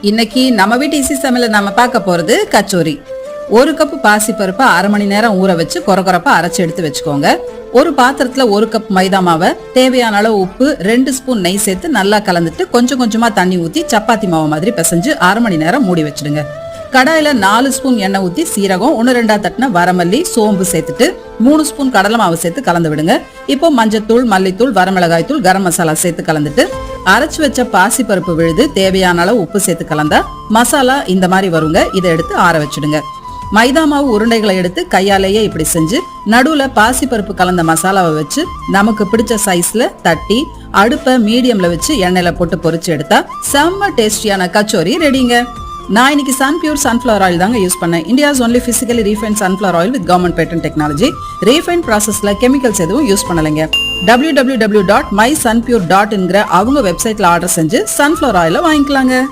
இன்னைக்கு நம்ம வீட்டு ஈஸி சமையல நம்ம பார்க்க போறது கச்சோரி. ஒரு கப் பாசிப்பருப்பை அரை மணி நேரம் ஊற வச்சு கொரகொரப்பா அரைச்சு எடுத்து வச்சுக்கோங்க. ஒரு பாத்திரத்துல ஒரு கப் மைதா மாவை, தேவையான அளவு உப்பு, 2 ஸ்பூன் நெய் சேர்த்து நல்லா கலந்துட்டு கொஞ்சம் கொஞ்சமா தண்ணி ஊத்தி சப்பாத்தி மாவு மாதிரி பிசைஞ்சு அரை மணி நேரம் மூடி வச்சிடுங்க. கடாயில 4 ஸ்பூன் எண்ணெய் ஊத்தி சீரகம், 1-2 தட்டின வரமல்லி, சோம்பு சேர்த்துட்டு 3 ஸ்பூன் கடலை மாவு சேர்த்து கலந்து விடுங்க. இப்போ மஞ்சத்தூள், மல்லித்தூள், வரமிளகாய் தூள், கரம் மசாலா சேர்த்து கலந்துட்டு அரைச்சு வச்ச பாசி பருப்பு விழுது தேவையான அளவு உப்பு சேர்த்து கலந்தா மசாலா இந்த மாதிரி வருங்க. இதை எடுத்து ஆற வச்சிடுங்க. மைதா மாவு உருண்டைகளை எடுத்து கையாலேயே இப்படி செஞ்சு நடுவுல பாசி பருப்பு கலந்த மசாலாவை வச்சு நமக்கு பிடிச்ச சைஸ்ல தட்டி அடுப்பை மீடியம்ல வச்சு எண்ணெயில போட்டு பொரிச்சு எடுத்தா செம்ம டேஸ்டியான கச்சோரி ரெடிங்க. நான் இன்னைக்கு சன்பியூர் சன்ஃபிளவர் ஆயில் தாங்க யூஸ் பண்ணேன். India's only physically refined sunflower oil with government patent technology. Refined ப்ராசஸ்ல கெமிக்கல்ஸ் எதுவும் யூஸ் பண்ணலைங்க. www.mysunpure.in அவங்க வெப்சைட்ல ஆர்டர் செஞ்சு சன்ஃபிளவர் ஆயில வாங்கிக்கலாங்க.